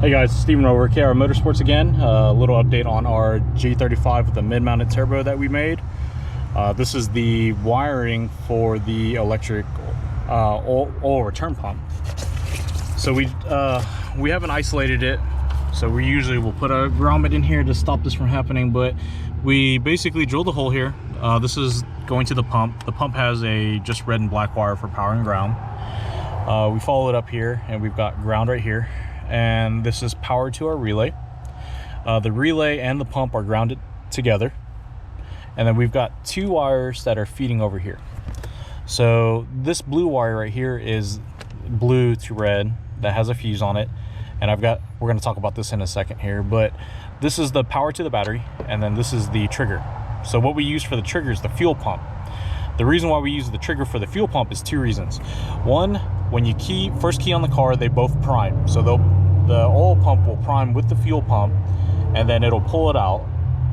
Hey guys, Steven over KR Motorsports again. A little update on our G35 with the mid-mounted turbo that we made. This is the wiring for the electric oil return pump. So we haven't isolated it, so we usually will put a grommet in here to stop this from happening, but we basically drilled a hole here. This is going to the pump. The pump has a just red and black wire for power and ground. We follow it up here and we've got ground right here, and this is power to our relay. The relay and the pump are grounded together, and then we've got two wires that are feeding over here. So this blue wire right here is blue to red that has a fuse on it, and we're going to talk about this in a second here, but this is the power to the battery, and then this is the trigger. So what we use for the trigger is the fuel pump. The reason why we use the trigger for the fuel pump is two reasons. One, when you first key on the car, they both prime. So the oil pump will prime with the fuel pump, and then it'll pull it out,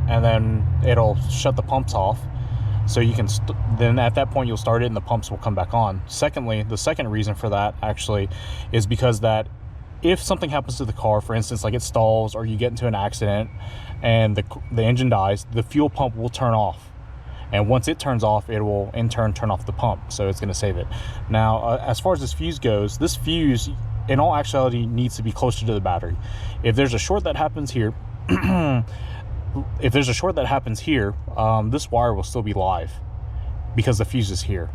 and then it'll shut the pumps off. So you can then at that point you'll start it and the pumps will come back on. Secondly, the second reason for that actually is because that if something happens to the car, for instance, like it stalls or you get into an accident and the engine dies, the fuel pump will turn off. And once it turns off, it will in turn turn off the pump, so it's going to save it. Now, as far as this fuse goes, this fuse, in all actuality, needs to be closer to the battery. If there's a short that happens here, this wire will still be live because the fuse is here.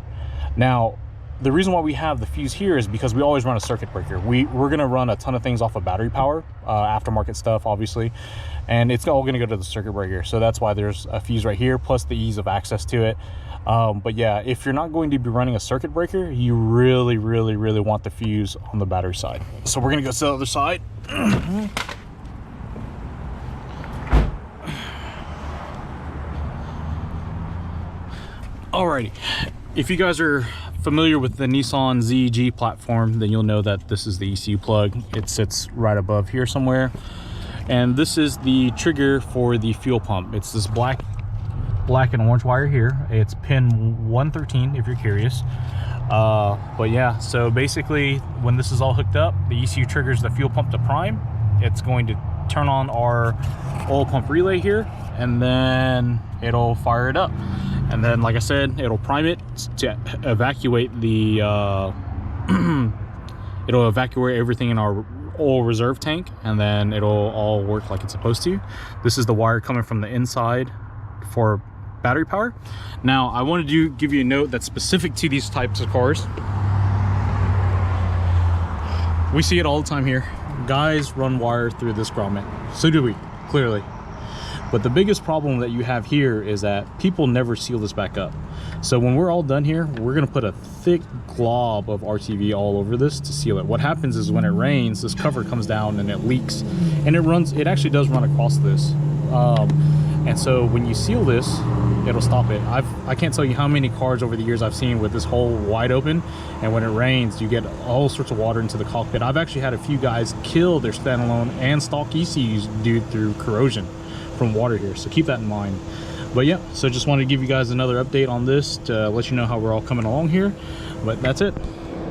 Now, the reason why we have the fuse here is because we always run a circuit breaker. We're going to run a ton of things off of battery power, aftermarket stuff, obviously, and it's all going to go to the circuit breaker. So that's why there's a fuse right here, plus the ease of access to it. But yeah, if you're not going to be running a circuit breaker, you really want the fuse on the battery side. So we're going to go to the other side. Alrighty, if you guys are familiar with the Nissan ZG platform, then you'll know that this is the ECU plug. It sits right above here somewhere, and this is the trigger for the fuel pump. It's this black and orange wire here. It's pin 113 if you're curious. But yeah, so basically when this is all hooked up, the ECU triggers the fuel pump to prime. It's going to turn on our oil pump relay here, and then it'll fire it up. And then, like I said, it'll prime it to evacuate the, it'll evacuate everything in our oil reserve tank, and then it'll all work like it's supposed to. This is the wire coming from the inside for battery power. Now, I wanted to give you a note that's specific to these types of cars. We see it all the time here. Guys run wire through this grommet. So do we, clearly. But the biggest problem that you have here is that people never seal this back up. So when we're all done here, we're gonna put a thick glob of RTV all over this to seal it. What happens is when it rains, this cover comes down and it leaks, and it actually does run across this. And so when you seal this, it'll stop it. I can't tell you how many cars over the years I've seen with this hole wide open, and when it rains, you get all sorts of water into the cockpit. I've actually had a few guys kill their standalone and stock ECUs due through corrosion from water here, so keep that in mind. But yeah, so just wanted to give you guys another update on this to let you know how we're all coming along here. But that's it.